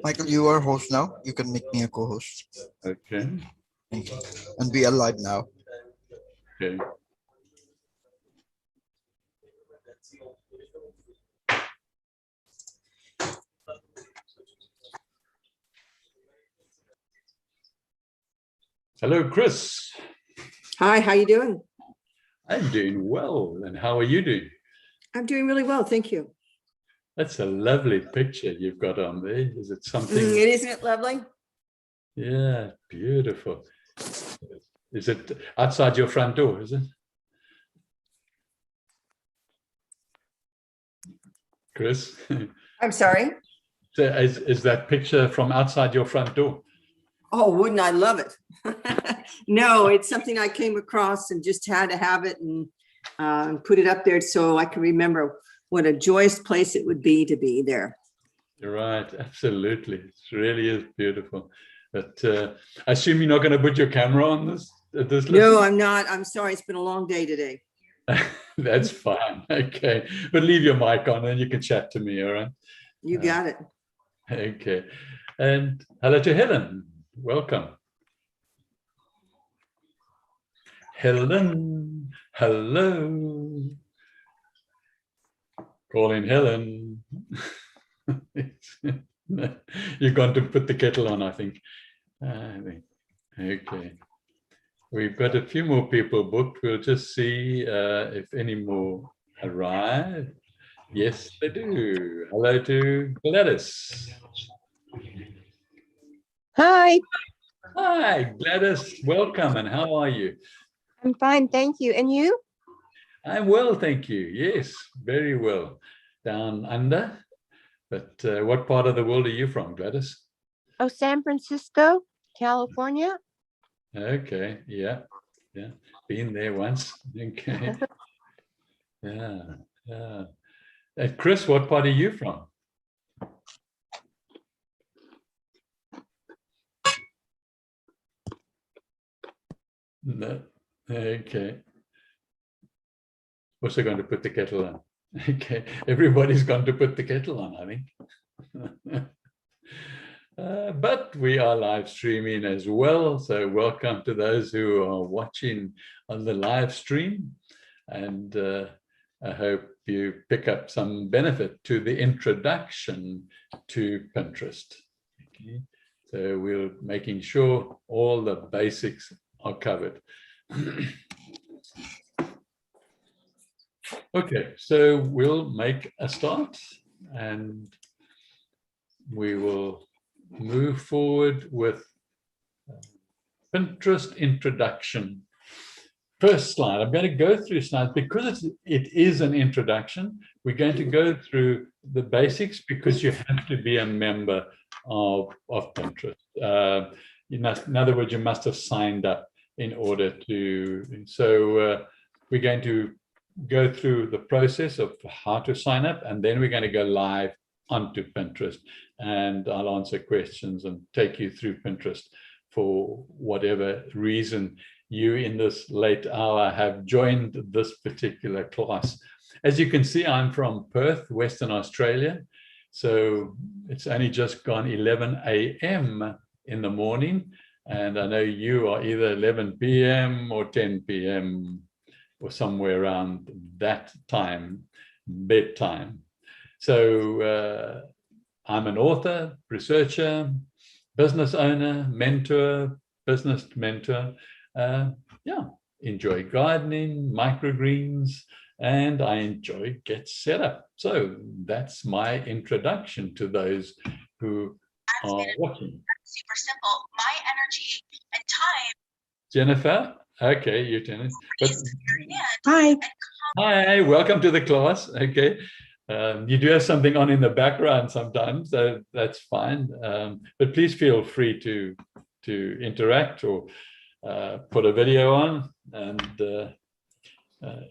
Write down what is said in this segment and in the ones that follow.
Michael, you are host now. You can make me a co-host. Okay. Thank you. And we are live now. Okay. Hello, Chris. Hi, how you doing? I'm doing well. And how are you doing? I'm doing really well, thank you. That's a lovely picture you've got on there. Is it something? Isn't it lovely? Yeah, beautiful. Is it outside your front door, is it? Chris? I'm sorry? So is that picture from outside your front door? Oh, wouldn't I love it? No, it's something I came across and just had to have it and put it up there so I can remember what a joyous place it would be to be there. You're right, absolutely. It really is beautiful. But I assume you're not going to put your camera on this? No, I'm not. I'm sorry. It's been a long day today. That's fine. Okay. But leave your mic on and you can chat to me, all right? You got it. Okay. And hello to Helen. Welcome. Helen. Hello. Calling Helen. You're going to put the kettle on, I think. Okay. We've got a few more people booked. We'll just see if any more arrive. Yes, they do. Hello to Gladys. Hi, Hi, Gladys. Welcome. And how are you? I'm fine, thank you. And you? I'm well, thank you. Yes, very well. Down under. But what part of the world are you from, Gladys? Oh, San Francisco, California. Okay, yeah, yeah. Been there once. Okay. Yeah, yeah. And Chris, what part are you from? No. Okay. Also going to put the kettle on. Okay. Everybody's going to put the kettle on, I think. But we are live streaming as well. So welcome to those who are watching on the live stream. And I hope you pick up some benefit to the introduction to Pinterest. Okay. So we're making sure all the basics are covered. Okay, so we'll make a start and we will move forward with Pinterest introduction. First slide, I'm going to go through slides because it is an introduction. We're going to go through the basics because you have to be a member of Pinterest. In other words, you must have signed up in order to, so we're going to go through the process of how to sign up, and then we're going to go live onto Pinterest, and I'll answer questions and take you through Pinterest for whatever reason you in this late hour have joined this particular class. As you can see, I'm from Perth, Western Australia. So it's only just gone 11 a.m. in the morning. And I know you are either 11 p.m. or 10 p.m. or somewhere around that time, bedtime. So I'm an author, researcher, business owner, mentor, business mentor. Yeah, enjoy gardening, microgreens, and I enjoy Get Set Up. So that's my introduction to those who are watching. Super simple. My energy and time. Jennifer, okay, you Jennifer. Hi. Hi, welcome to the class. Okay, you do have something on in the background sometimes, so that's fine. But please feel free to interact or put a video on, and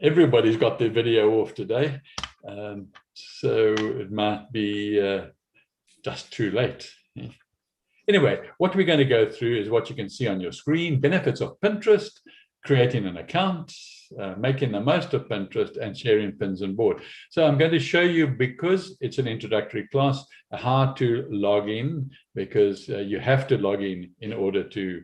everybody's got their video off today, so it might be just too late. Anyway, what we're going to go through is what you can see on your screen: benefits of Pinterest, creating an account, making the most of Pinterest, and sharing pins and board. So I'm going to show you, because it's an introductory class, how to log in, because you have to log in order to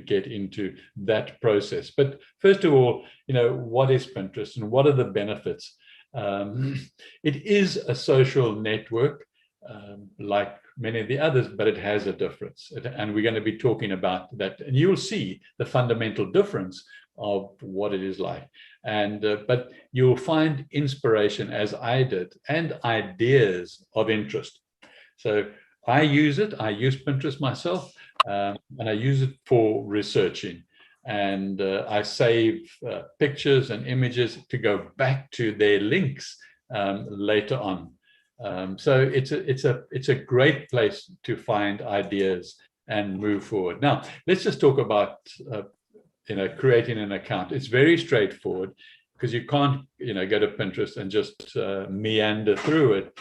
get into that process. But first of all, what is Pinterest and what are the benefits? It is a social network, like many of the others, but it has a difference. And we're going to be talking about that. And you'll see the fundamental difference of what it is like. And but you'll find inspiration, as I did, and ideas of interest. So I use it. I use Pinterest myself, and I use it for researching. And I save pictures and images to go back to their links later on. So it's a great place to find ideas and move forward. Now, let's just talk about creating an account. It's very straightforward, because you can't go to Pinterest and just meander through it.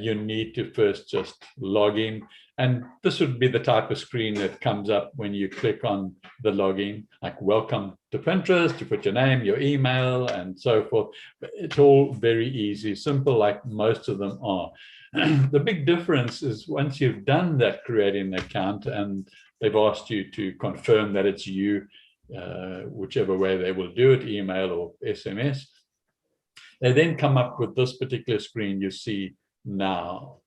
You need to first just log in, and this would be the type of screen that comes up when you click on the login, like welcome to Pinterest. You put your name, your email, and so forth. It's all very easy, simple, like most of them are. The big difference is once you've done that, creating an account, and they've asked you to confirm that it's you, whichever way they will do it, email or SMS, they then come up with this particular screen you see now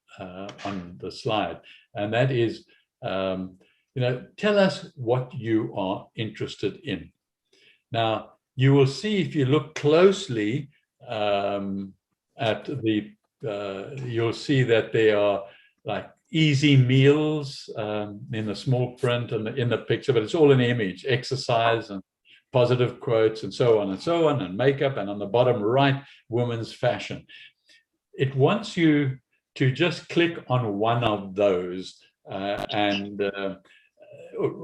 on the slide, and that is, tell us what you are interested in. Now, you will see, if you look closely at the, you'll see that there are like easy meals in the small print and in the picture, but it's all an image, exercise and positive quotes and so on, and makeup, and on the bottom right, women's fashion. It wants you to just click on one of those, or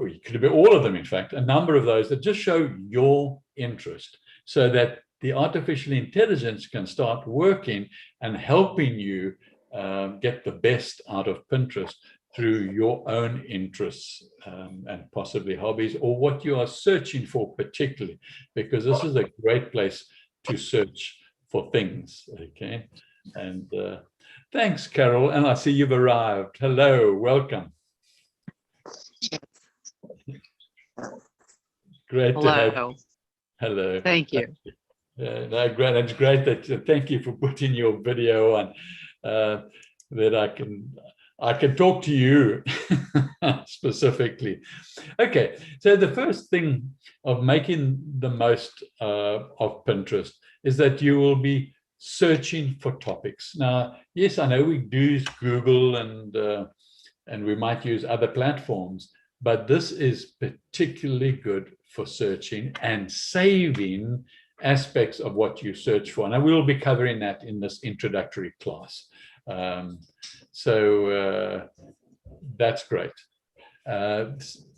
it could be all of them, in fact, a number of those that just show your interest, so that the artificial intelligence can start working and helping you get the best out of Pinterest through your own interests and possibly hobbies, or what you are searching for particularly, because this is a great place to search for things, okay? And thanks, Carol, and I see you've arrived. Hello, welcome. Great to have you. Hello. Thank you. No, great. It's great that thank you for putting your video on, that I can talk to you specifically. Okay, so the first thing of making the most of Pinterest is that you will be searching for topics. Now, yes, I know we do Google and we might use other platforms, but this is particularly good for searching and saving aspects of what you search for. And we will be covering that in this introductory class. So that's great.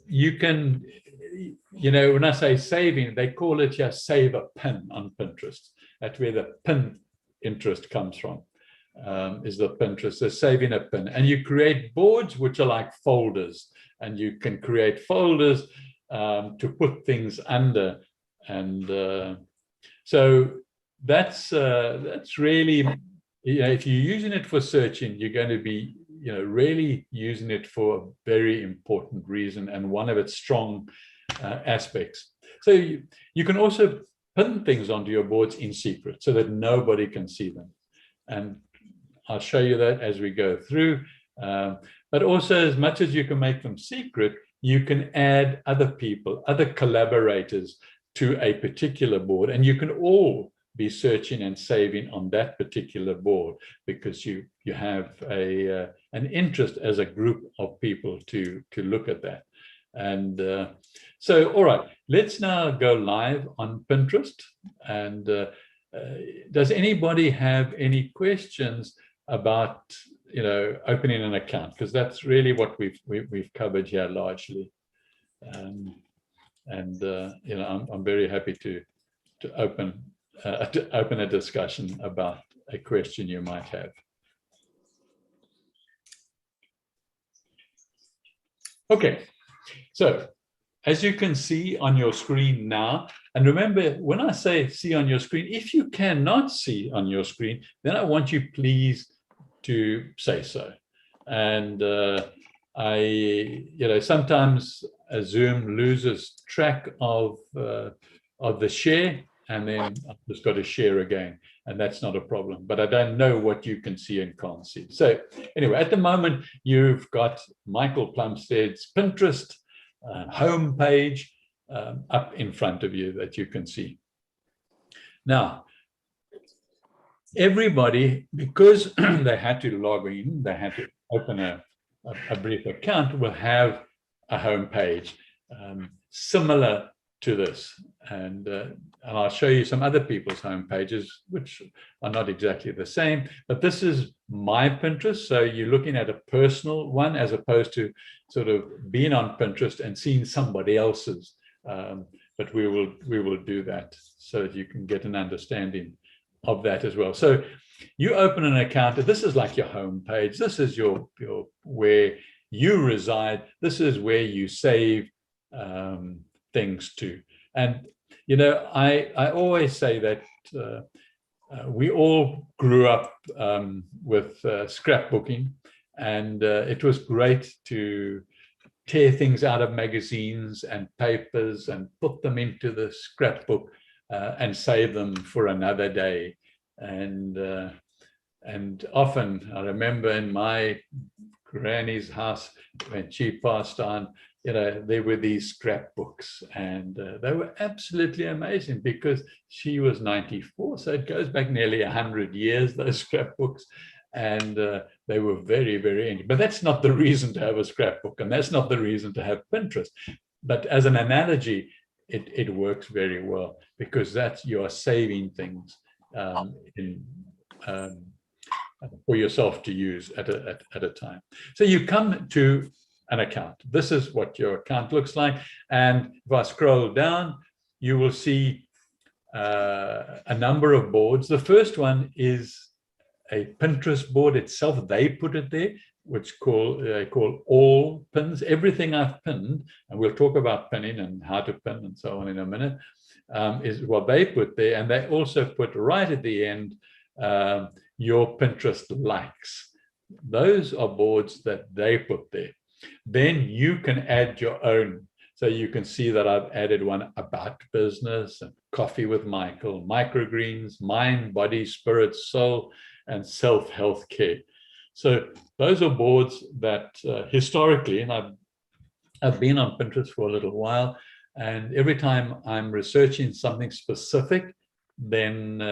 You can, when I say saving, they call it here save a pin on Pinterest. That's where the pin interest comes from, is the Pinterest, the saving a pin. And you create boards which are like folders, and you can create folders to put things under. And so that's really, if you're using it for searching, you're going to be, really using it for a very important reason, and one of its strong aspects. So you can also pin things onto your boards in secret so that nobody can see them. And I'll show you that as we go through. But also, as much as you can make them secret, you can add other people, other collaborators to a particular board, and you can all be searching and saving on that particular board, because you have an interest as a group of people to look at that. And so, all right, let's now go live on Pinterest. And does anybody have any questions about opening an account? Because that's really what we've covered here largely. I'm very happy to open a discussion about a question you might have. Okay, so as you can see on your screen now, and remember, when I say see on your screen, if you cannot see on your screen, then I want you please to say so. And sometimes Zoom loses track of the share, and then I've just got to share again, and that's not a problem. But I don't know what you can see and can't see. So anyway, at the moment, you've got Michael Plumstead's Pinterest homepage up in front of you that you can see. Now, everybody, because they had to log in, they had to open a brief account, will have a homepage similar to this, and I'll show you some other people's home pages which are not exactly the same, but this is my Pinterest, so you're looking at a personal one as opposed to sort of being on Pinterest and seeing somebody else's, but we will do that so that you can get an understanding of that as well. So you open an account, this is like your home page, this is your where you reside, this is where you save things to. And I always say that we all grew up with scrapbooking, and it was great to tear things out of magazines and papers and put them into the scrapbook and save them for another day. And often I remember in my granny's house when she passed on, there were these scrapbooks, and they were absolutely amazing because she was 94, so it goes back nearly 100 years, those scrapbooks, and they were very, very interesting. But that's not the reason to have a scrapbook, and that's not the reason to have Pinterest. But as an analogy, it works very well because you are saving things for yourself to use at a time. So you come to an account. This is what your account looks like. And if I scroll down, you will see a number of boards. The first one is a Pinterest board itself. They put it there, which they call all pins. Everything I've pinned, and we'll talk about pinning and how to pin and so on in a minute, is what they put there. And they also put right at the end your Pinterest likes. Those are boards that they put there. Then you can add your own. So you can see that I've added one about business and coffee with Michael, microgreens, mind, body, spirit, soul, and self-health care. So those are boards that historically, and I've been on Pinterest for a little while, and every time I'm researching something specific, then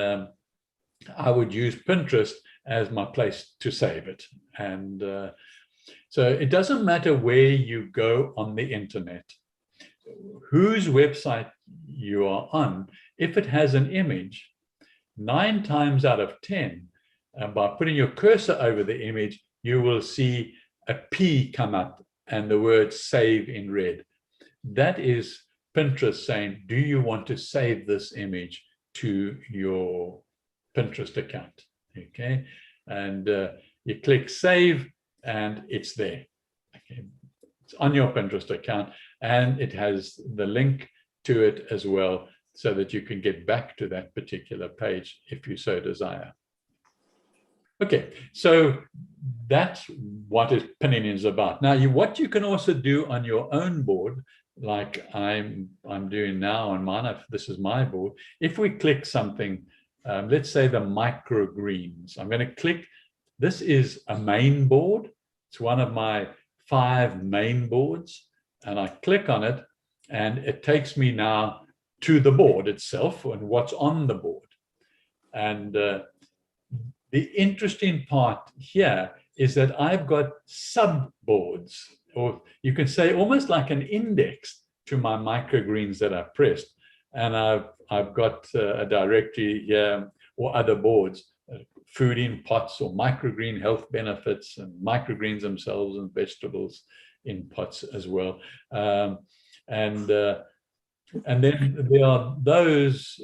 I would use Pinterest as my place to save it. And so it doesn't matter where you go on the internet, whose website you are on, if it has an image, 9 times out of 10, by putting your cursor over the image, you will see a P come up and the word save in red. That is Pinterest saying, do you want to save this image to your Pinterest account? Okay, and you click save and it's there. Okay, it's on your Pinterest account, and it has the link to it as well, so that you can get back to that particular page if you so desire. Okay, so that's what pinning is about. Now, what you can also do on your own board, like I'm doing now on mine, this is my board. If we click something, let's say the microgreens, I'm going to click, this is a main board. It's one of my 5 main boards, and I click on it, and it takes me now to the board itself and what's on the board. And the interesting part here is that I've got sub boards, or you can say almost like an index to my microgreens that I've pressed. And I've got a directory here, or other boards, food in pots, or microgreen health benefits, and microgreens themselves, and vegetables in pots as well. And then there are those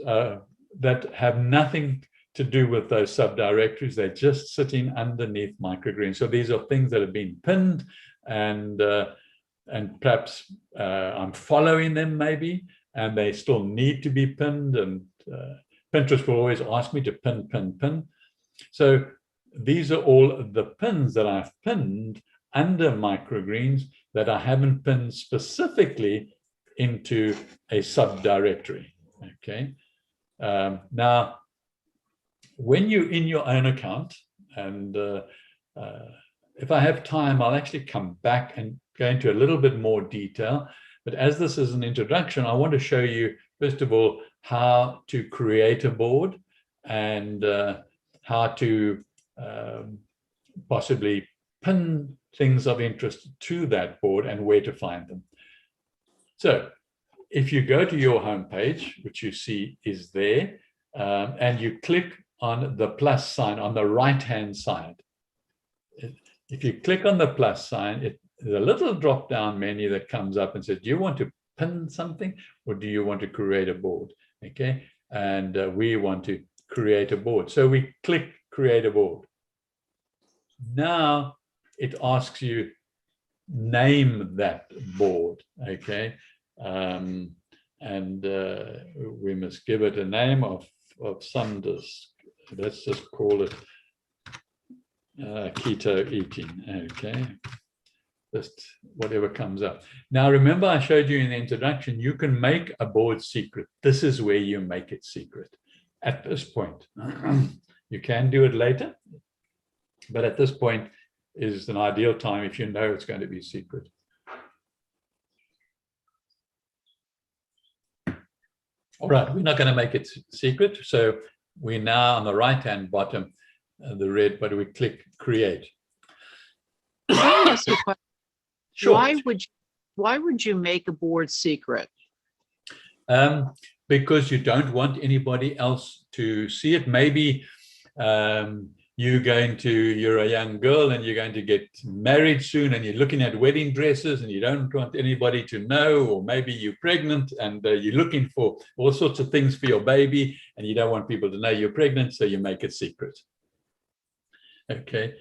that have nothing to do with those subdirectories. They're just sitting underneath microgreens. So these are things that have been pinned, and and perhaps I'm following them maybe, and they still need to be pinned, and Pinterest will always ask me to pin. So these are all the pins that I've pinned under microgreens that I haven't pinned specifically into a subdirectory. Okay. Now, when you're in your own account, and if I have time, I'll actually come back and go into a little bit more detail. But as this is an introduction, I want to show you, first of all, how to create a board and how to possibly pin things of interest to that board and where to find them. So if you go to your homepage, which you see is there, and you click on the plus sign on the right-hand side. If you click on the plus sign, there's a little drop-down menu that comes up and says, do you want to pin something or do you want to create a board? Okay, and we want to create a board. So we click create a board. Now it asks you name that board, okay? We must give it a name of some disk. Let's just call it keto eating, okay? Just whatever comes up. Now, remember I showed you in the introduction, you can make a board secret. This is where you make it secret at this point. You can do it later, but at this point is an ideal time if you know it's going to be secret. All right, we're not going to make it secret. So we're now on the right-hand bottom, the red, but we click create. Can I ask you a question? Sure. Why would you make a board secret? Because you don't want anybody else to see it. Maybe you're a young girl and you're going to get married soon and you're looking at wedding dresses and you don't want anybody to know, or maybe you're pregnant and you're looking for all sorts of things for your baby and you don't want people to know you're pregnant, so you make it secret. Okay.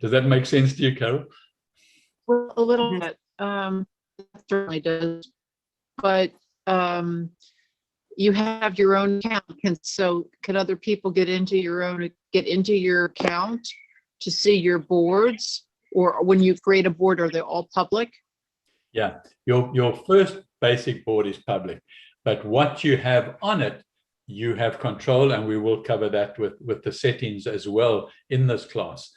Does that make sense to you, Carol? Well, a little bit. Certainly does. But you have your own account, can other people get into your account to see your boards? Or when you create a board, are they all public? Yeah, your first basic board is public, but what you have on it, you have control, and we will cover that with the settings as well in this class.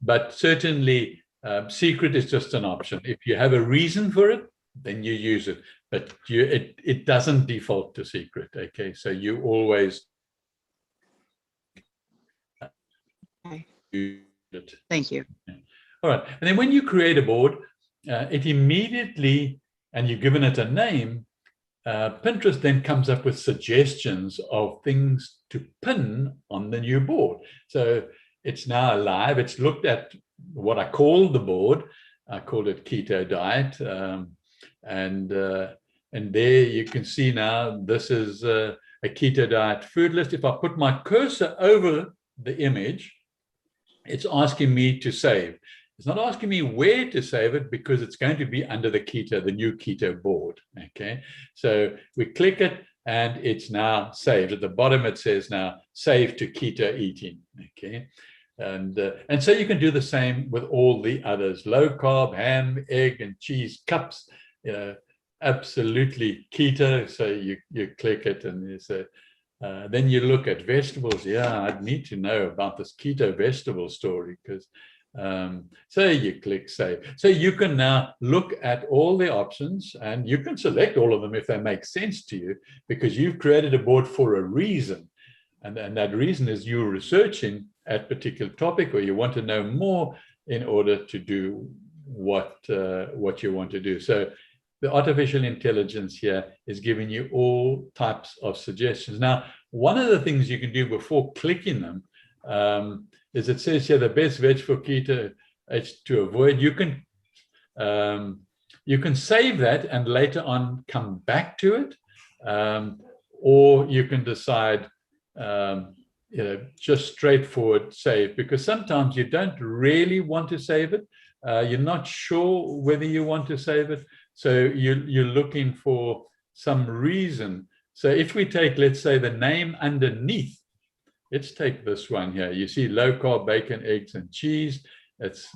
But certainly secret is just an option. If you have a reason for it, then you use it, but it doesn't default to secret. Okay, so you always use it. Thank you. All right, and then when you create a board, it immediately, and you've given it a name, Pinterest then comes up with suggestions of things to pin on the new board. So it's now live. It's looked at what I call the board. I called it Keto Diet. And there you can see now, this is a Keto Diet food list. If I put my cursor over the image, it's asking me to save. It's not asking me where to save it because it's going to be under the new keto board. Okay, so we click it and it's now saved. At the bottom it says now save to keto eating. Okay, and so you can do the same with all the others: low carb, ham, egg, and cheese cups. You know, absolutely keto. So you click it and you say. Then you look at vegetables. Yeah, I'd need to know about this keto vegetable story because. So you click save. So you can now look at all the options and you can select all of them if they make sense to you, because you've created a board for a reason. And that reason is you're researching at a particular topic, or you want to know more in order to do what you want to do. So the artificial intelligence here is giving you all types of suggestions. Now, one of the things you can do before clicking them is it says here the best veg for keto to avoid. You can save that and later on come back to it, or you can decide just straightforward save, because sometimes you don't really want to save it, you're not sure whether you want to save it. So you're looking for some reason. So if we take, let's say, the name underneath, let's take this one here. You see low carb bacon, eggs, and cheese. It's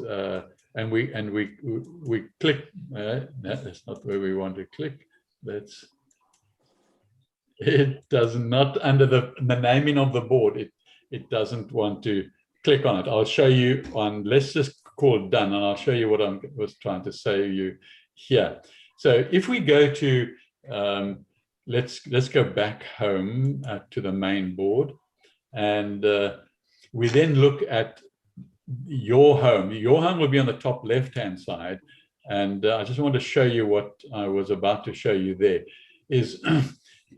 and we click. No, that's not where we want to click. It does not, under the naming of the board, it doesn't want to click on it. I'll show you on, let's just call done, and I'll show you what I was trying to say you here. So if we go to, let's go back home to the main board, and we then look at your home. Your home will be on the top left-hand side, and I just want to show you what I was about to show you there. Is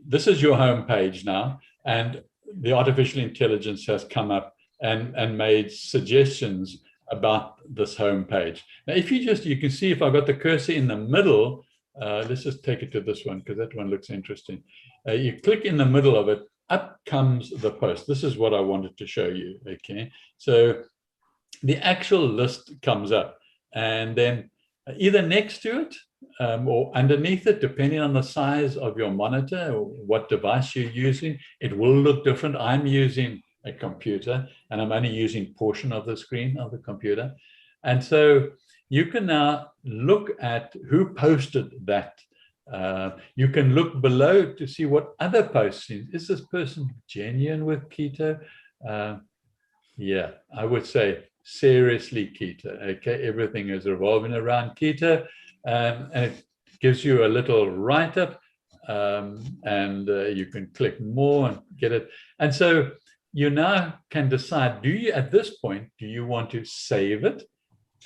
this is your home page now, and the artificial intelligence has come up and made suggestions about this home page. Now, if you can see if I've got the cursor in the middle, let's just take it to this one because that one looks interesting. You click in the middle of it, up comes the post. This is what I wanted to show you, okay? So the actual list comes up, and then either next to it or underneath it, depending on the size of your monitor or what device you're using, it will look different. I'm using a computer, and I'm only using portion of the screen of the computer. And so you can now look at who posted that. You can look below to see what other posts. Is this person genuine with keto? Yeah, I would say seriously keto. Okay, everything is revolving around keto, and it gives you a little write-up, and you can click more and get it. And so you now can decide, at this point, do you want to save it?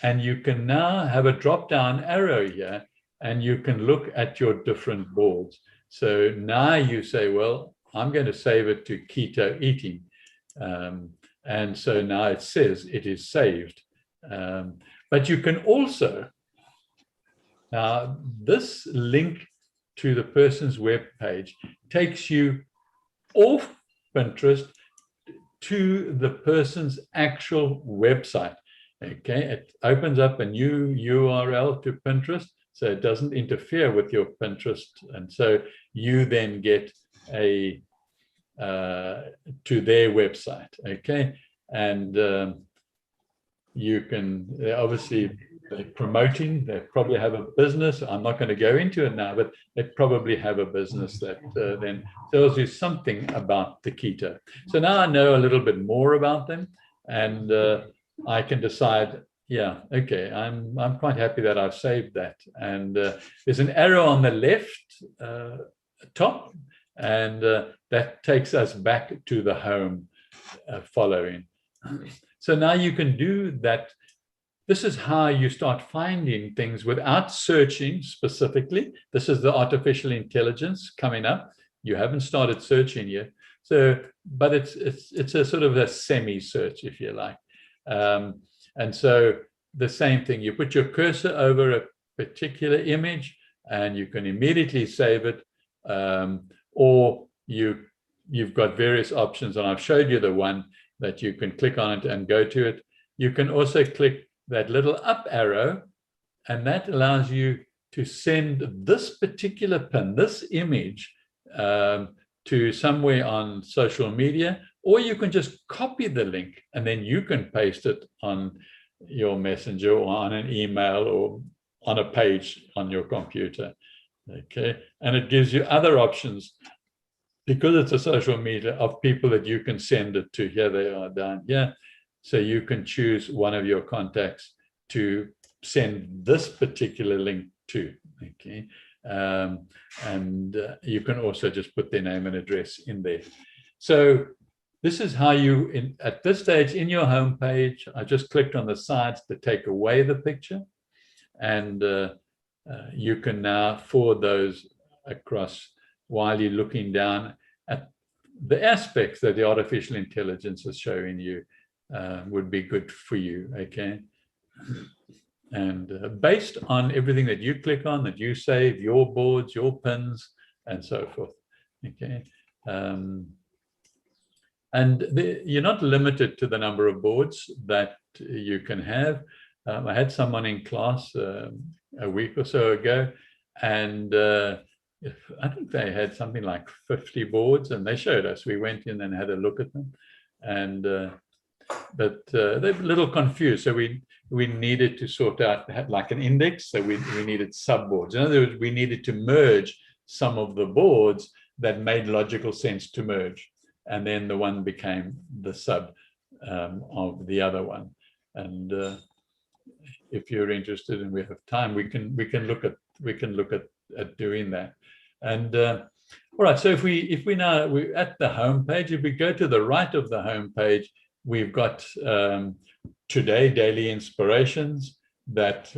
And you can now have a drop-down arrow here, and you can look at your different boards. So now you say, well, I'm going to save it to keto eating. And so now it says it is saved. But you can also, now this link to the person's web page takes you off Pinterest to the person's actual website. Okay, it opens up a new URL to Pinterest, so it doesn't interfere with your Pinterest, and so you then get a to their website. Okay, and you can obviously they're promoting. They probably have a business. I'm not going to go into it now, but they probably have a business that then tells you something about the keto. So now I know a little bit more about them, and I can decide, yeah, okay, I'm quite happy that I've saved that. And there's an arrow on the left top, and that takes us back to the home following. So now you can do that. This is how you start finding things without searching specifically. This is the artificial intelligence coming up. You haven't started searching yet. So, but it's a sort of a semi-search, if you like. And so the same thing, you put your cursor over a particular image and you can immediately save it, or you've got various options, and I've showed you the one that you can click on it and go to it. You can also click that little up arrow, and that allows you to send this particular pin, this image, to somewhere on social media, or you can just copy the link and then you can paste it on your messenger or on an email or on a page on your computer. Okay, and it gives you other options because it's a social media of people that you can send it to. Here they are down here. So you can choose one of your contacts to send this particular link to. Okay, and you can also just put their name and address in there. So this is how you, at this stage in your home page, I just clicked on the sides to take away the picture, and you can now forward those across while you're looking down at the aspects that the artificial intelligence is showing you would be good for you, okay? And based on everything that you click on, that you save, your boards, your pins, and so forth, okay? And you're not limited to the number of boards that you can have. I had someone in class a week or so ago, and I think they had something like 50 boards, and they showed us. We went in and had a look at them, and but they were a little confused. So we needed to sort out like an index. So we needed subboards. In other words, we needed to merge some of the boards that made logical sense to merge, and then the one became the sub of the other one. And if you're interested and we have time, we can look at doing that. And all right, so if we're at the home page, if we go to the right of the home page, we've got today daily inspirations that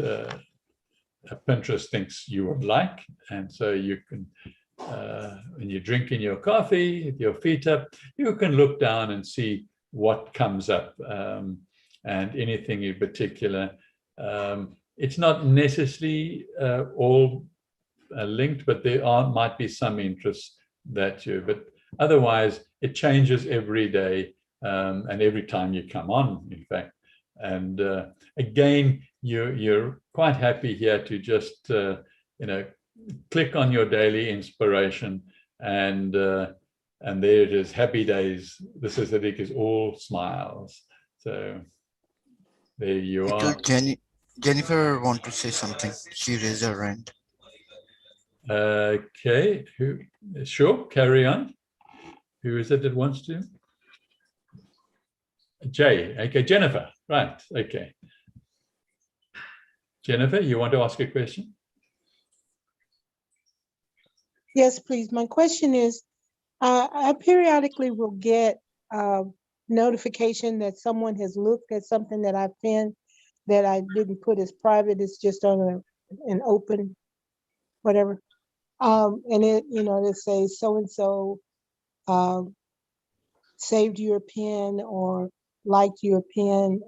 Pinterest thinks you would like, and so you can when you're drinking your coffee with your feet up, you can look down and see what comes up, and anything in particular. It's not necessarily all linked, but there might be some interests that you, but otherwise it changes every day, and every time you come on, in fact. And again, you're quite happy here to just click on your daily inspiration, and there it is, happy days. This is is all smiles. So there you are. Jennifer want to say something. She raised her hand. Okay, sure, carry on. Who is it that wants to? Jay. Okay, Jennifer. Right. Okay. Jennifer, you want to ask a question? Yes, please. My question is, I periodically will get notification that someone has looked at something that I pinned that I didn't put as private. It's just on an open, whatever. And it, it says so-and-so saved your pin or liked your pin,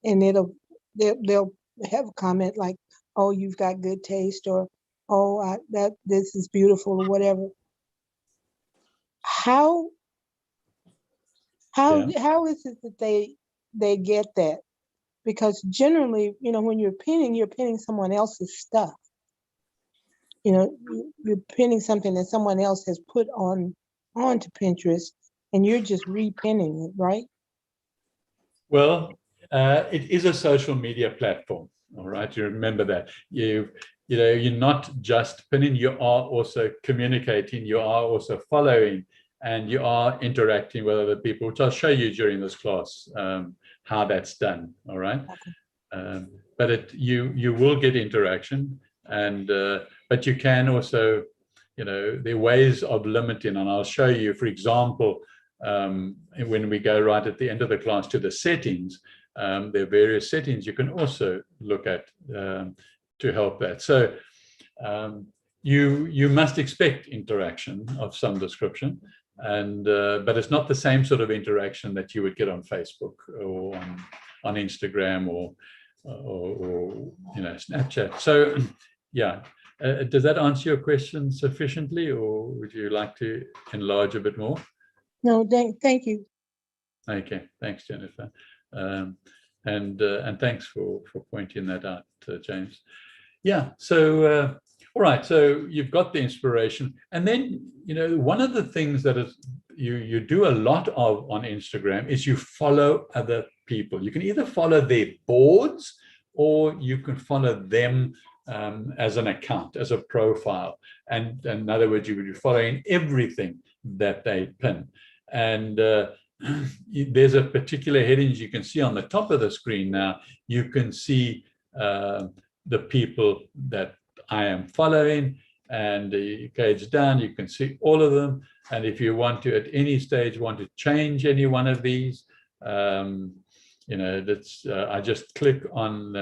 and they'll have a comment like, "Oh, you've got good taste," or "Oh, this is beautiful," or whatever. How is it that they get that? Because generally, when you're pinning someone else's stuff. You're pinning something that someone else has put onto Pinterest, and you're just repinning it, right? Well, it is a social media platform. All right, you remember that. You're not just pinning, you are also communicating, you are also following, and you are interacting with other people, which I'll show you during this class, how that's done. All right. Okay. But you will get interaction, and but you can also, there are ways of limiting, and I'll show you, for example, when we go right at the end of the class to the settings, there are various settings you can also look at to help that. So you must expect interaction of some description, and but it's not the same sort of interaction that you would get on Facebook or on Instagram or Snapchat. So yeah. Does that answer your question sufficiently, or would you like to enlarge a bit more? No, thank you. Okay, thanks, Jennifer, and thanks for pointing that out, James. Yeah. So all right. So you've got the inspiration, and then one of the things that is you do a lot of on Instagram is you follow other people. You can either follow their boards, or you can follow them as an account, as a profile. And in other words, you would be following everything that they pin. And there's a particular heading you can see on the top of the screen now. You can see the people that I am following, and you page down, you can see all of them. And if you want to, at any stage, want to change any one of these, I just click on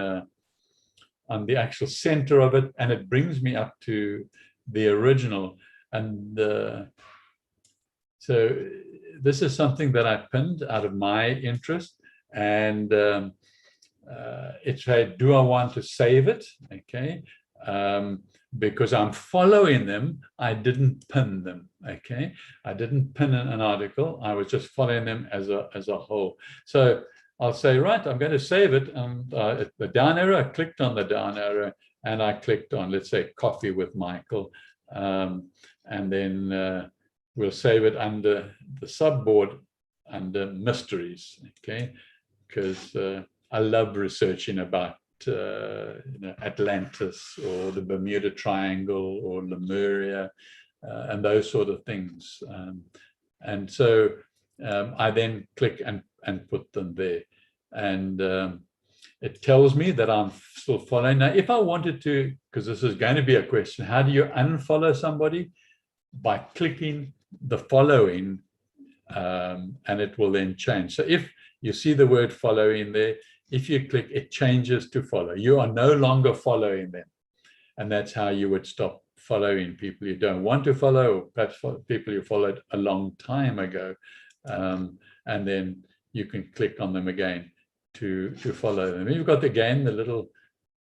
the actual center of it, and it brings me up to the original. And so this is something that I pinned out of my interest, and it's like, do I want to save it? Okay, because I'm following them, I didn't pin them. Okay, I didn't pin an article, I was just following them as a whole. So I'll say, right, I'm going to save it. And the down arrow, I clicked on the down arrow and I clicked on, let's say, Coffee with Michael. And then we'll save it under the subboard under mysteries, okay? Because I love researching about Atlantis or the Bermuda Triangle or Lemuria and those sort of things. And so I then click and put them there. And it tells me that I'm still following. Now, if I wanted to, because this is going to be a question, how do you unfollow somebody? By clicking the following, and it will then change. So if you see the word follow in there, if you click, it changes to follow. You are no longer following them. And that's how you would stop following people you don't want to follow, or perhaps people you followed a long time ago. And then you can click on them again to follow them. You've got, again, the little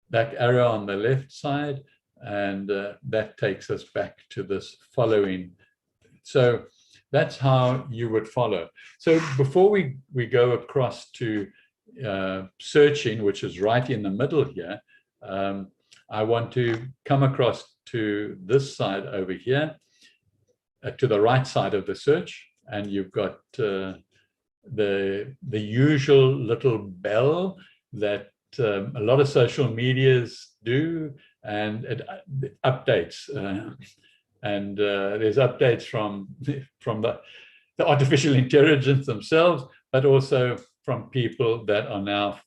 back arrow on the left side, and that takes us back to this following. So that's how you would follow. So before we go across to searching, which is right in the middle here, I want to come across to this side over here, to the right side of the search, and you've got the usual little bell that a lot of social medias do, and it updates. And there's updates from the artificial intelligence themselves, but also from people that are now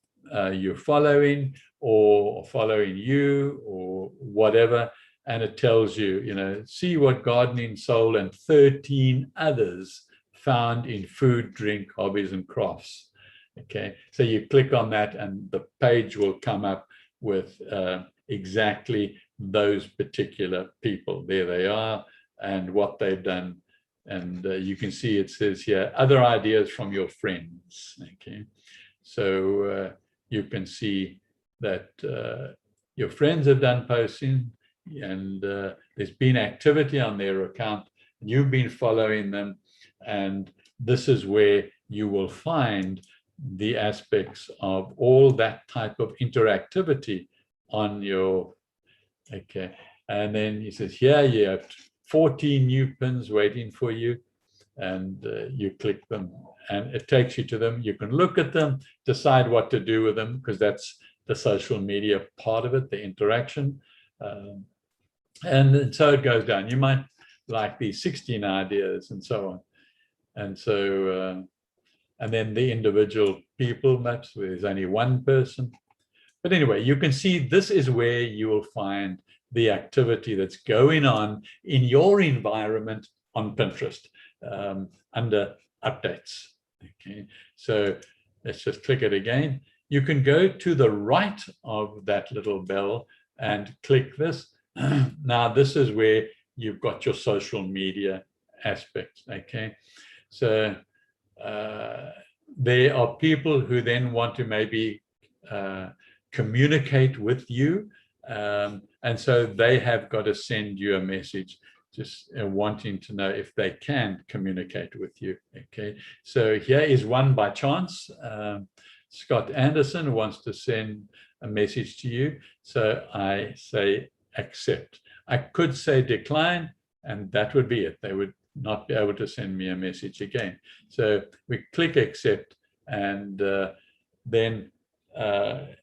you're following or following you or whatever. And it tells you, see what gardening, soul, and 13 others found in food, drink, hobbies, and crafts. Okay, so you click on that and the page will come up with exactly those particular people. There they are and what they've done. And you can see it says here, other ideas from your friends. Okay, so you can see that your friends have done posting, and there's been activity on their account. You've been following them, and this is where you will find the aspects of all that type of interactivity on your, okay. And then he says, here you have 14 new pins waiting for you, and you click them and it takes you to them. You can look at them, decide what to do with them, because that's the social media part of it, the interaction. And so it goes down. You might like these 16 ideas and so on. And so, and then the individual people maps, where there's only one person. But anyway, you can see this is where you will find the activity that's going on in your environment on Pinterest under updates. Okay, so let's just click it again. You can go to the right of that little bell and click this. Now, this is where you've got your social media aspects. Okay, so there are people who then want to maybe communicate with you. And so they have got to send you a message, just wanting to know if they can communicate with you. Okay, so here is one by chance. Scott Anderson wants to send a message to you. So I say accept. I could say decline, and that would be it. They would not be able to send me a message again. So we click accept, and then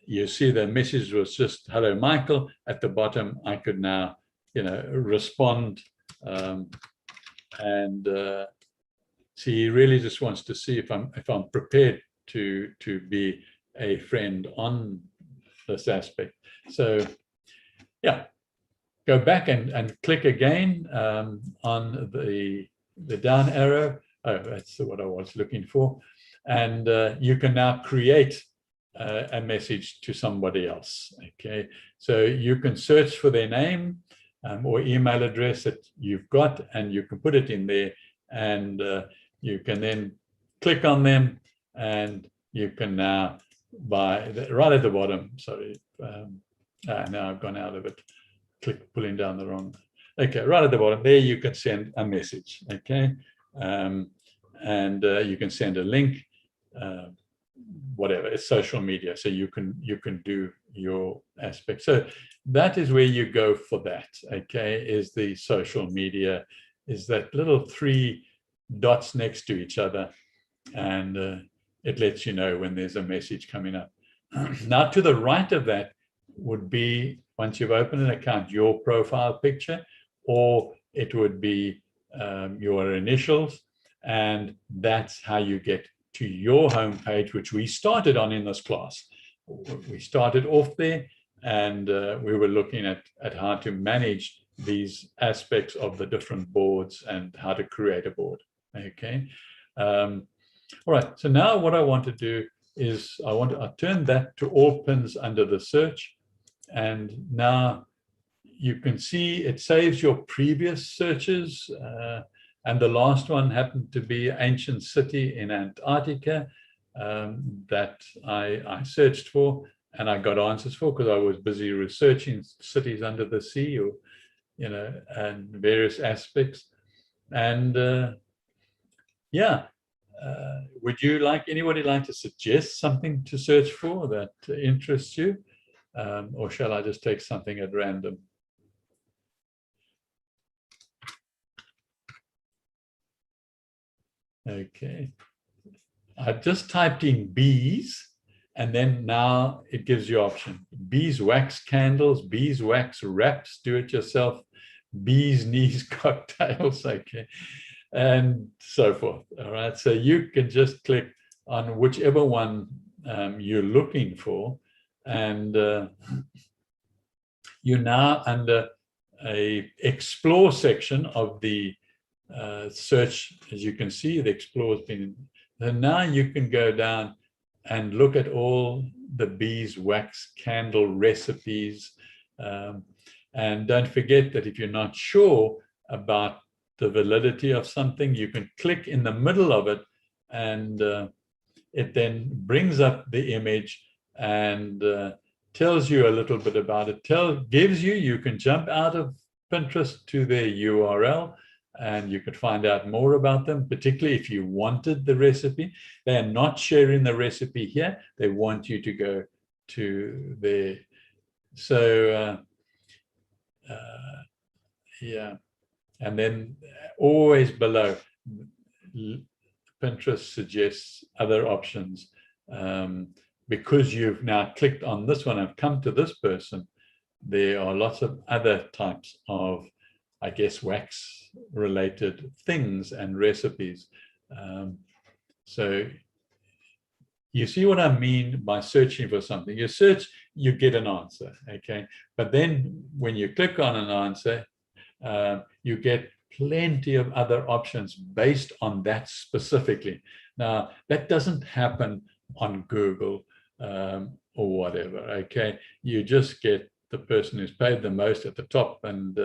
you see the message was just hello Michael. At the bottom I could now respond, and see, he really just wants to see if I'm prepared to be a friend on this aspect. So yeah, go back and click again on the down arrow. Oh, that's what I was looking for. And you can now create a message to somebody else. Okay, so you can search for their name or email address that you've got, and you can put it in there, and you can then click on them, and you can now right at the bottom, sorry, now I've gone out of it, pulling down the wrong, okay, right at the bottom there you can send a message. Okay, and you can send a link, whatever, it's social media. So you can do your aspect. So that is where you go for that, okay, is the social media, is that little 3 dots next to each other, and it lets you know when there's a message coming up. Now to the right of that would be, once you've opened an account, your profile picture, or it would be your initials, and that's how you get to your homepage, which we started on in this class. We started off there, and we were looking at how to manage these aspects of the different boards and how to create a board. Okay. All right. So now what I want to do is I turn that to all pins under the search, and now you can see it saves your previous searches. And the last one happened to be ancient city in Antarctica that I searched for, and I got answers for because I was busy researching cities under the sea, or and various aspects. And yeah, would anybody like to suggest something to search for that interests you, or shall I just take something at random? Okay, I've just typed in bees, and then now it gives you option: beeswax candles, beeswax wraps, do-it-yourself, bees knees cocktails, okay, and so forth. All right, so you can just click on whichever one you're looking for, and you're now under a explore section of the search. As you can see, the explore has been, and now you can go down and look at all the beeswax candle recipes, and don't forget that if you're not sure about the validity of something, you can click in the middle of it, and it then brings up the image and tells you a little bit about it, you can jump out of Pinterest to their URL, and you could find out more about them, particularly if you wanted the recipe. They are not sharing the recipe here. They want you to go to their, so yeah. And then always below, Pinterest suggests other options. Because you've now clicked on this one and come to this person, there are lots of other types of, I guess, wax related things and recipes. So you see what I mean by searching for something. You search, you get an answer, okay? But then when you click on an answer, you get plenty of other options based on that specifically. Now, that doesn't happen on Google or whatever, okay? You just get the person who's paid the most at the top, and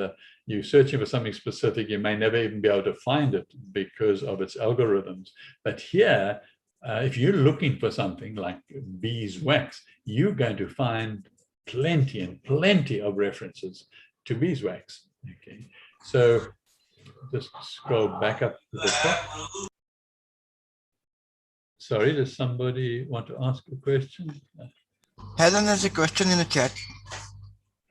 you're searching for something specific. You may never even be able to find it because of its algorithms. But here, if you're looking for something like beeswax, you're going to find plenty and plenty of references to beeswax, okay? So just scroll back up to the top. Sorry, does somebody want to ask a question? Helen has a question in the chat.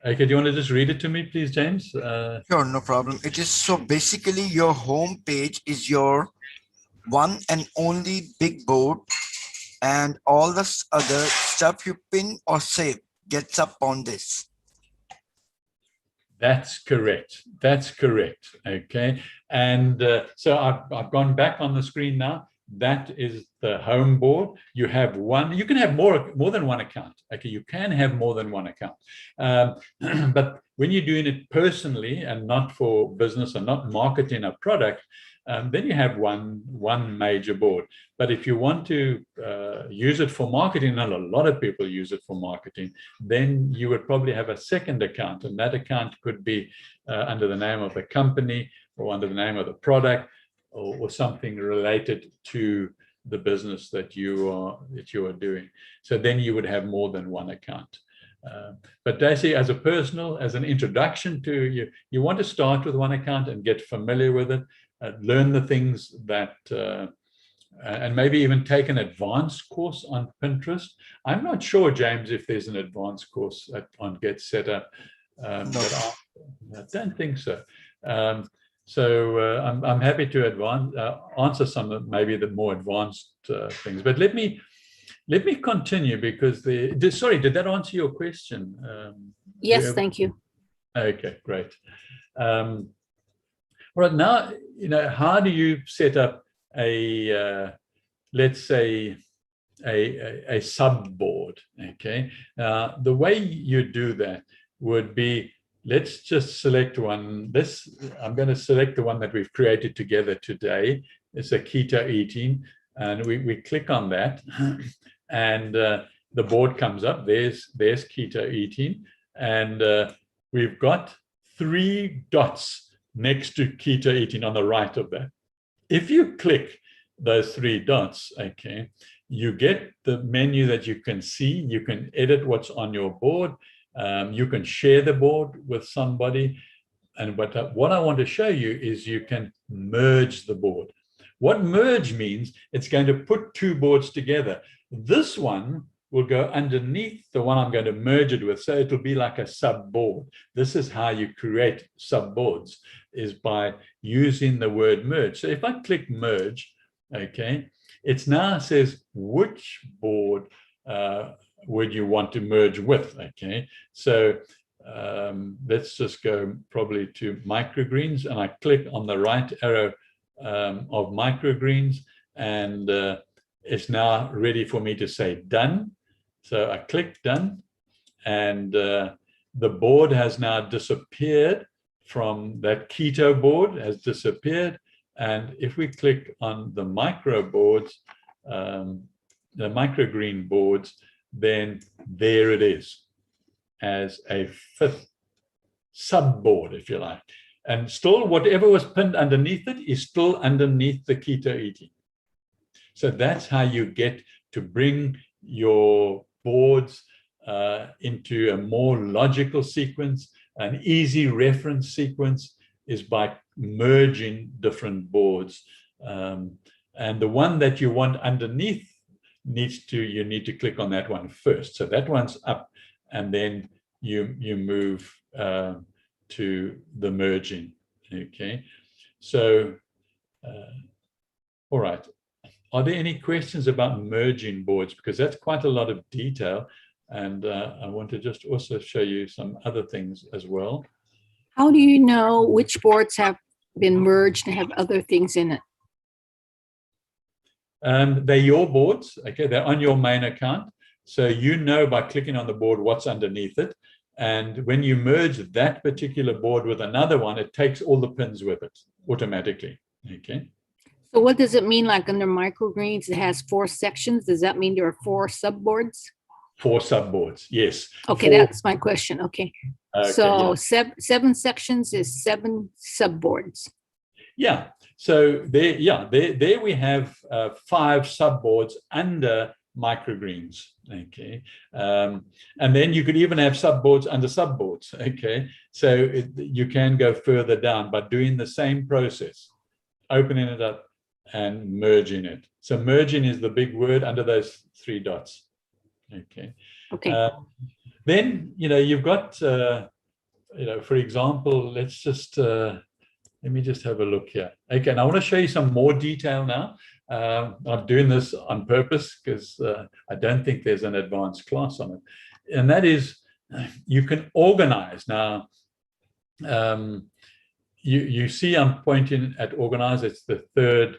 Okay, do you want to just read it to me, please, James? Sure, no problem. It is, so basically your home page is your one and only big board, and all this other stuff you pin or save gets up on this. That's correct. That's correct. Okay. And so I've gone back on the screen now. That is the home board. You have one, you can have more than one account. Okay, you can have more than one account. But when you're doing it personally and not for business and not marketing a product, then you have one major board. But if you want to use it for marketing, and a lot of people use it for marketing, then you would probably have a second account, and that account could be under the name of the company or under the name of the product, or something related to the business that you are doing. So then you would have more than one account. But Daisy, as an introduction to you want to start with one account and get familiar with it, learn the things that and maybe even take an advanced course on Pinterest. I'm not sure, James, if there's an advanced course on Get Set Up. But I don't think so. I'm happy to answer some of maybe the more advanced things. But let me continue, because sorry, did that answer your question? Yes, thank you. Okay, great. All right, now, how do you set up let's say a subboard? Okay, the way you do that would be, let's just select one. I'm going to select the one that we've created together today. It's a keto eating, and we click on that, and the board comes up. There's keto eating, and we've got 3 dots next to keto eating on the right of that. If you click those 3 dots, okay, you get the menu that you can see. You can edit what's on your board. You can share the board with somebody. And what I want to show you is you can merge the board. What merge means, it's going to put 2 boards together. This one will go underneath the one I'm going to merge it with. So it'll be like a subboard. This is how you create subboards, is by using the word merge. So if I click merge, okay, it's now says which board would you want to merge with, okay? So let's just go probably to microgreens, and I click on the right arrow of microgreens, and it's now ready for me to say done. So I click done, and the board has now disappeared from that keto board, has disappeared. And if we click on the micro boards, the microgreen boards, then there it is as a 5th subboard, if you like. And still, whatever was pinned underneath it is still underneath the keto eating. So that's how you get to bring your boards into a more logical sequence. An easy reference sequence is by merging different boards. And the one that you want underneath you need to click on that one first. So that one's up, and then you move to the merging. Okay. So, all right. Are there any questions about merging boards? Because that's quite a lot of detail. And I want to just also show you some other things as well. How do you know which boards have been merged and have other things in it? They're your boards, okay? They're on your main account. So you know by clicking on the board what's underneath it. And when you merge that particular board with another one, it takes all the pins with it automatically, okay? So what does it mean, like under microgreens, it has 4 sections? Does that mean there are 4 subboards? 4 subboards, yes. Okay, 4. that's my question, okay. So yeah. 7 sections is 7 subboards. Yeah, so there we have 5 subboards under microgreens, okay? And then you could even have subboards under subboards, okay? So you can go further down by doing the same process, opening it up and merging it. So merging is the big word under those 3 dots, okay? Okay. Then, you've got, for example, let's just, let me just have a look here. Okay, and I want to show you some more detail now. I'm doing this on purpose because I don't think there's an advanced class on it. And that is, you can organize. Now, you see I'm pointing at organize. It's the 3rd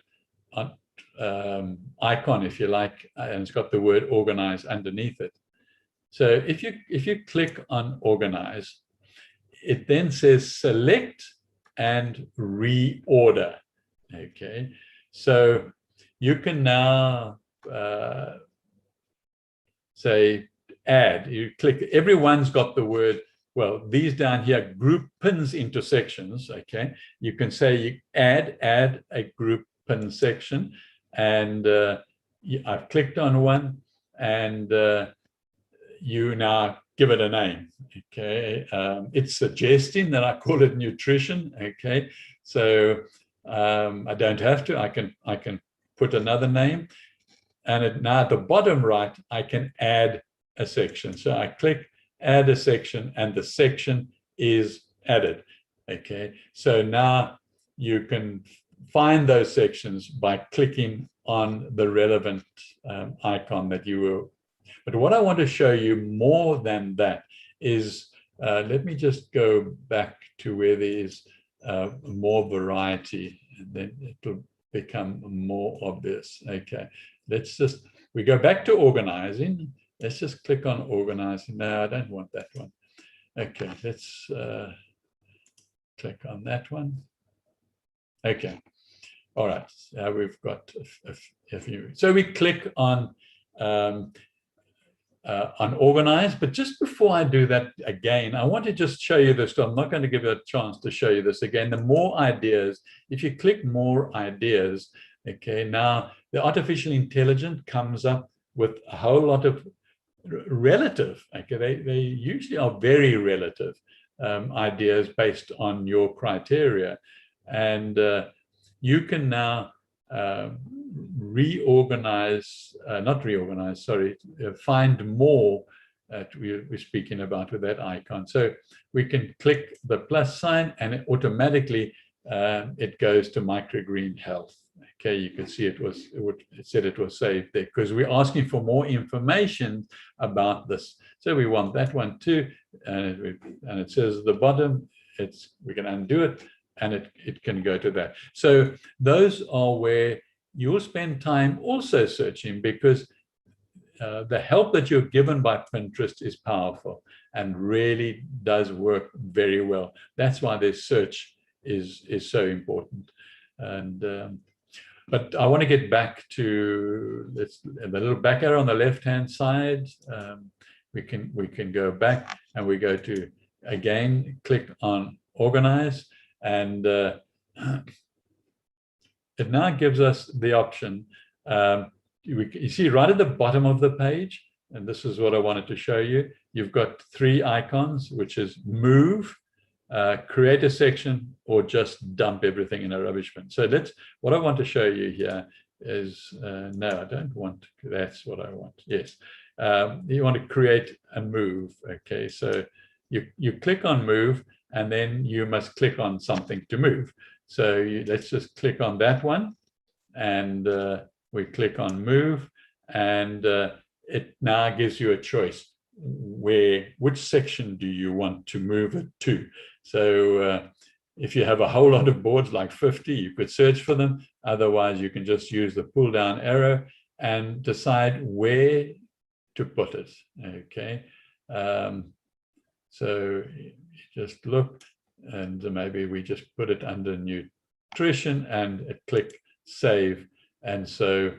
icon, if you like, and it's got the word organize underneath it. So if you click on organize, it then says select and reorder. Okay, so you can now say add. You click, everyone's got the word, well, these down here, group pins into sections. Okay, you can say you add a group pin section, and I've clicked on one, and you now give it a name. Okay, it's suggesting that I call it nutrition. Okay, so I don't have to. I can put another name. And now at the bottom right, I can add a section. So I click add a section and the section is added. Okay, so now you can find those sections by clicking on the relevant icon that you were. But what I want to show you more than that is, let me just go back to where there is more variety, and then it will become more obvious. Okay, we go back to organizing. Let's just click on organizing. No, I don't want that one. Okay, let's click on that one. Okay, all right, we've got a few. So we click on organize, but just before I do that again, I want to just show you this. I'm not going to give you a chance to show you this again. The more ideas, if you click more ideas, okay, now the artificial intelligence comes up with a whole lot of relative, okay, they usually are very relative ideas based on your criteria. And you can now find more that we're speaking about with that icon. So we can click the plus sign and it automatically it goes to Microgreen Health. Okay, you can see it said it was saved there because we're asking for more information about this. So we want that one too, and it says at the bottom, we can undo it, and it can go to that. So those are where you'll spend time also searching, because the help that you're given by Pinterest is powerful and really does work very well. That's why this search is so important. And but I want to get back to the little back arrow on the left-hand side. We can go back and we go to, again, click on organize, and it now gives us the option. You see right at the bottom of the page, and this is what I wanted to show you. You've got 3 icons, which is move, create a section, or just dump everything in a rubbish bin. So what I want to show you here is, no, I don't want, that's what I want. Yes, you want to create a move. Okay, so you click on move, and then you must click on something to move. So let's just click on that one, and we click on move, and it now gives you a choice. Which section do you want to move it to? So if you have a whole lot of boards, like 50, you could search for them. Otherwise, you can just use the pull down arrow and decide where to put it. Okay, so just look, and maybe we just put it under nutrition and click save. And so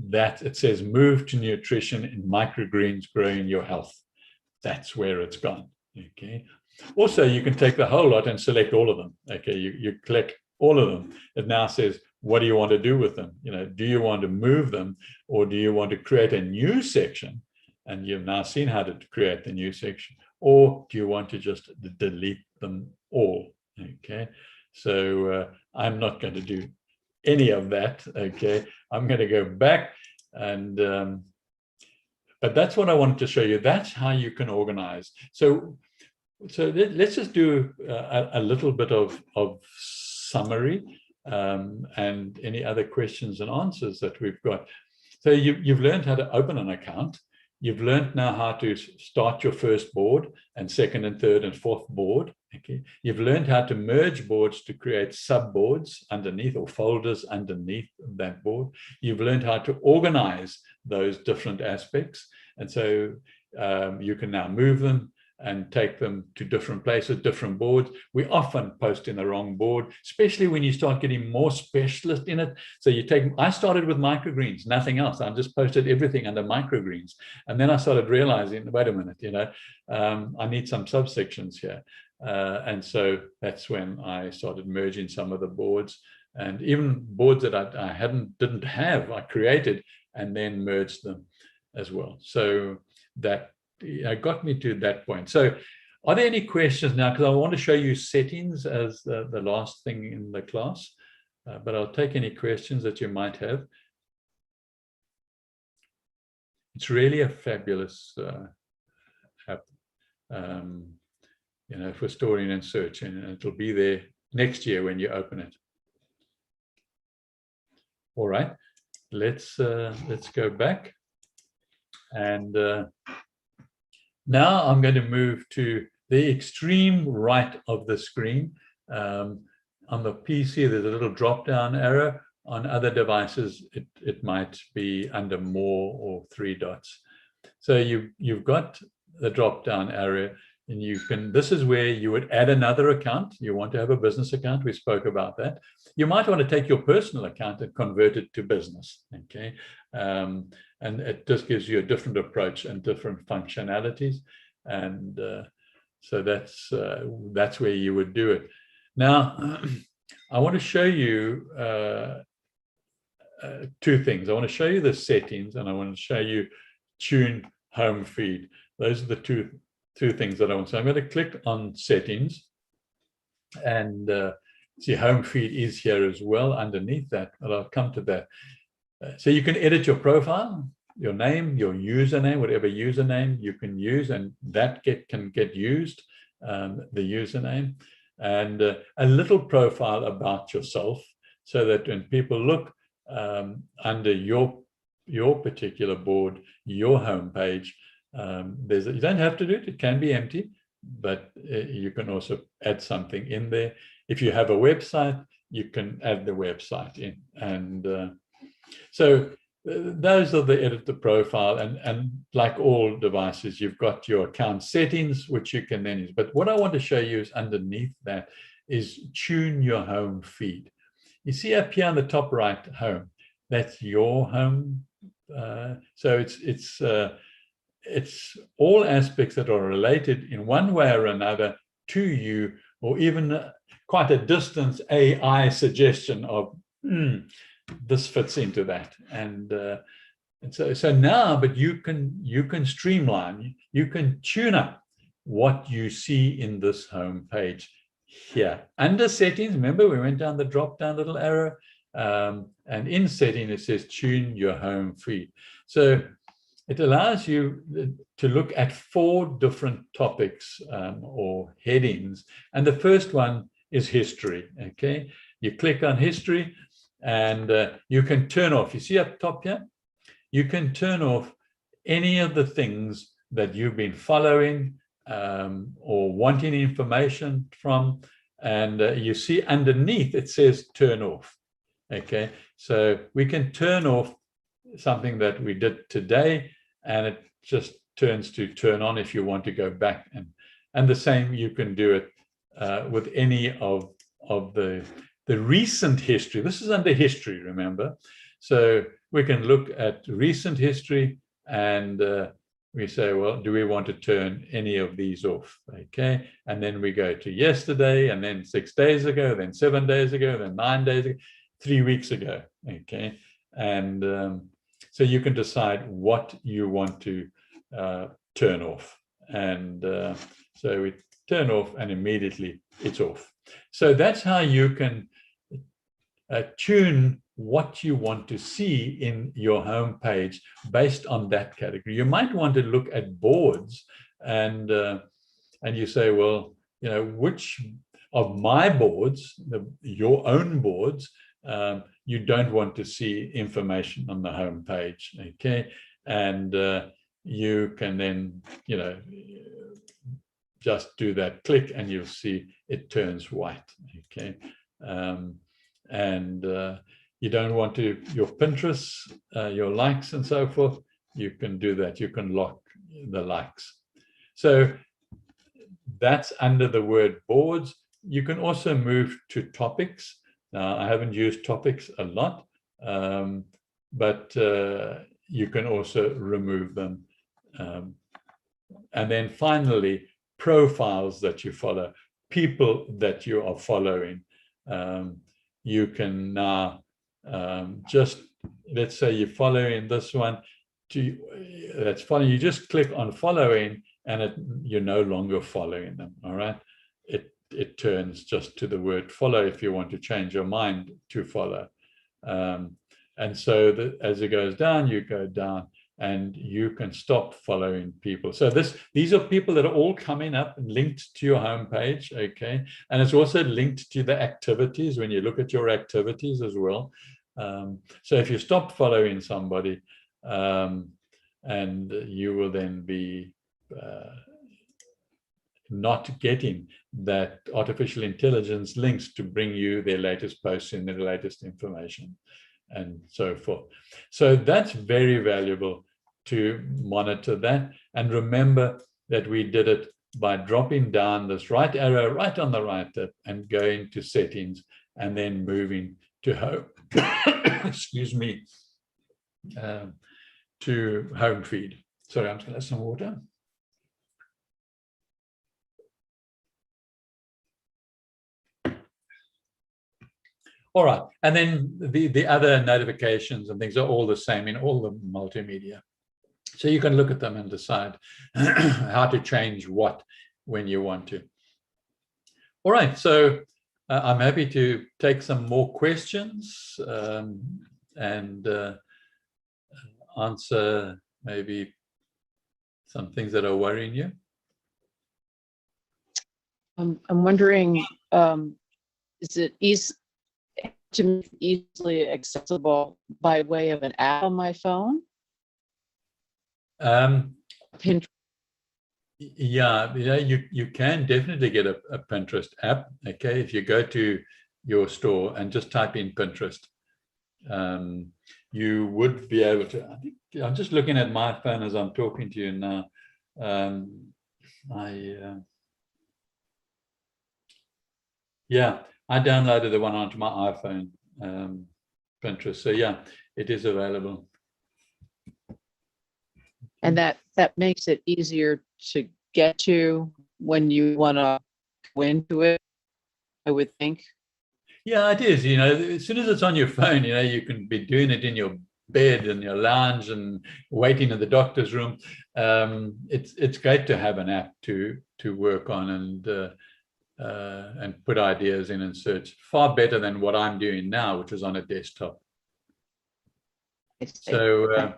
that it says move to nutrition in microgreens growing your health. That's where it's gone. Okay. Also, you can take the whole lot and select all of them. Okay, you click all of them. It now says, what do you want to do with them? Do you want to move them, or do you want to create a new section? And you've now seen how to create the new section. Or do you want to just delete them all? Okay, so I'm not going to do any of that. Okay, I'm going to go back, and but that's what I wanted to show you. That's how you can organize. So let's just do a little bit of summary and any other questions and answers that we've got. So you've learned how to open an account. You've learned now how to start your first board and second and third and fourth board. Okay. You've learned how to merge boards to create subboards underneath, or folders underneath that board. You've learned how to organize those different aspects. And so you can now move them and take them to different places, different boards. We often post in the wrong board, especially when you start getting more specialist in it. So I started with microgreens, nothing else. I just posted everything under microgreens. And then I started realizing, wait a minute, I need some subsections here. And so that's when I started merging some of the boards, and even boards that I didn't have, I created and then merged them as well. So that got me to that point. So are there any questions now? Because I want to show you settings as the last thing in the class, but I'll take any questions that you might have. It's really a fabulous app, for storing and searching, and it'll be there next year when you open it. All right, let's go back, and now I'm going to move to the extreme right of the screen. On the PC, there's a little drop-down arrow. On other devices, it might be under more or 3 dots. So you've got the drop-down arrow, and this is where you would add another account. You want to have a business account. We spoke about that. You might want to take your personal account and convert it to business. Okay, and it just gives you a different approach and different functionalities, and so that's where you would do it. Now, I want to show you 2 things. I want to show you the settings, and I want to show you tune home feed. Those are the two things that I want. So I'm going to click on settings, and see home feed is here as well underneath that, but I'll come to that. So you can edit your profile, your name, your username, whatever username you can use, and that can get used, the username, and a little profile about yourself, so that when people look under your particular board, your homepage, you don't have to do it. It can be empty, but you can also add something in there. If you have a website, you can add the website in, and so those are the edit the profile, and like all devices, you've got your account settings, which you can then use. But what I want to show you is underneath that is tune your home feed. You see up here on the top right, home, that's your home. So it's all aspects that are related in one way or another to you, or even quite a distance AI suggestion of this fits into that, and so now, but you can streamline, you can tune up what you see in this home page here under settings. Remember, we went down the drop down little arrow, and in setting it says tune your home feed. So it allows you to look at 4 different topics or headings, and the first one is history. Okay, you click on history, and you can turn off. You see up top here, you can turn off any of the things that you've been following or wanting information from, and you see underneath it says turn off. Okay, so we can turn off something that we did today, and it just turns to turn on if you want to go back, and the same you can do it with any of the recent history. This is under history, remember, so we can look at recent history, and we say, well, do we want to turn any of these off? Okay, and then we go to yesterday, and then 6 days ago, then 7 days ago, then 9 days ago, 3 weeks ago. Okay, and so you can decide what you want to turn off, and so we turn off, and immediately it's off. So that's how you can tune what you want to see in your home page based on that category. You might want to look at boards, and you say, well, which of my boards, your own boards, you don't want to see information on the home page. Okay, and you can then just do that click, and you'll see it turns white. Okay, and you don't want to your Pinterest, your likes and so forth, you can do that. You can lock the likes. So that's under the word boards. You can also move to topics. Now, I haven't used topics a lot, but you can also remove them. And then finally, profiles that you follow, people that you are following. You can now just, let's say you're following this one, that's following, you just click on following, and you're no longer following them. All right, it turns just to the word follow if you want to change your mind to follow. And so as it goes down, you go down, and you can stop following people. So these are people that are all coming up and linked to your homepage, okay? And it's also linked to the activities when you look at your activities as well. So if you stop following somebody, and you will then be not getting that artificial intelligence links to bring you their latest posts and their latest information and so forth. So that's very valuable to monitor that. And remember that we did it by dropping down this right arrow right on the right and going to settings and then moving to home, excuse me, to home feed. Sorry, I'm just gonna have some water. All right, and then the other notifications and things are all the same in all the multimedia. So you can look at them and decide how to change what when you want to. All right, so I'm happy to take some more questions and answer maybe some things that are worrying you. I'm wondering, is it easily accessible by way of an app on my phone? Pinterest. Yeah, you can definitely get a Pinterest app. Okay, if you go to your store and just type in Pinterest, you would be able to. I think I'm just looking at my phone as I'm talking to you now. Yeah, I downloaded the one onto my iPhone, Pinterest. So yeah, it is available. And that makes it easier to get to when you want to go into it, I would think. Yeah, it is. You know, as soon as it's on your phone, you know, you can be doing it in your bed and your lounge and waiting in the doctor's room. It's great to have an app to work on and put ideas in and search. Far better than what I'm doing now, which is on a desktop. So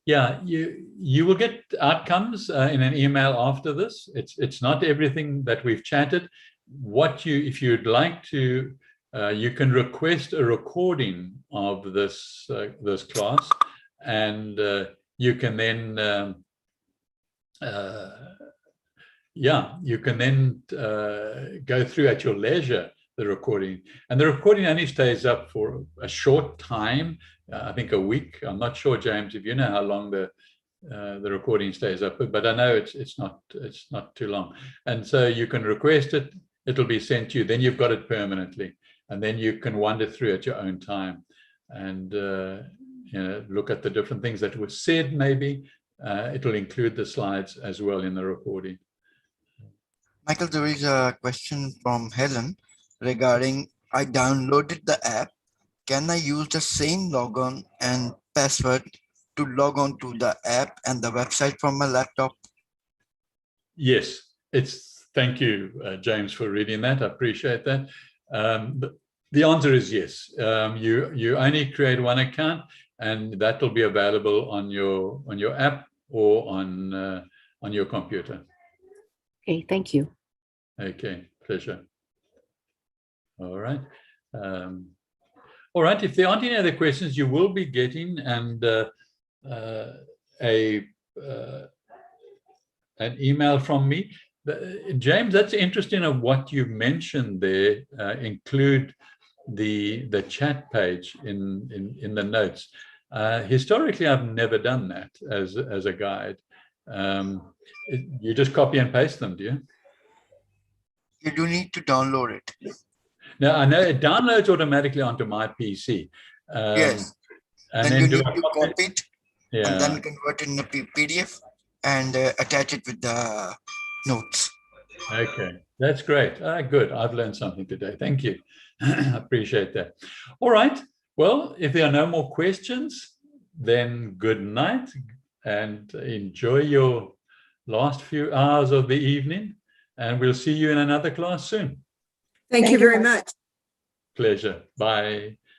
yeah, you will get outcomes in an email after this. It's not everything that we've chatted. If you'd like to, you can request a recording of this class, and you can then you can then go through at your leisure the recording, and the recording only stays up for a short time. I think a week. I'm not sure, James, if you know how long the recording stays up, but I know it's not too long. And so you can request it. It'll be sent to you. Then you've got it permanently, and then you can wander through at your own time and look at the different things that were said. Maybe it'll include the slides as well in the recording. Michael, there is a question from Helen regarding I downloaded the app. Can I use the same logon and password to log on to the app and the website from my laptop? Yes, thank you, James, for reading that. I appreciate that. The answer is yes. You only create one account, and that will be available on your app or on your computer. Okay, thank you. Okay, pleasure. All right. All right, if there aren't any other questions, you will be getting an email from me. James, that's interesting of what you mentioned there, include the chat page in the notes. Historically, I've never done that as a guide. You just copy and paste them, do you? You do need to download it. Now, I know it downloads automatically onto my PC. Yes. And then you do need I to copy it Yeah. and then convert it in a PDF and attach it with the notes. Okay, that's great. Good. I've learned something today. Thank you. I appreciate that. All right. Well, if there are no more questions, then good night and enjoy your last few hours of the evening. And we'll see you in another class soon. Thank you very much. Pleasure. Bye.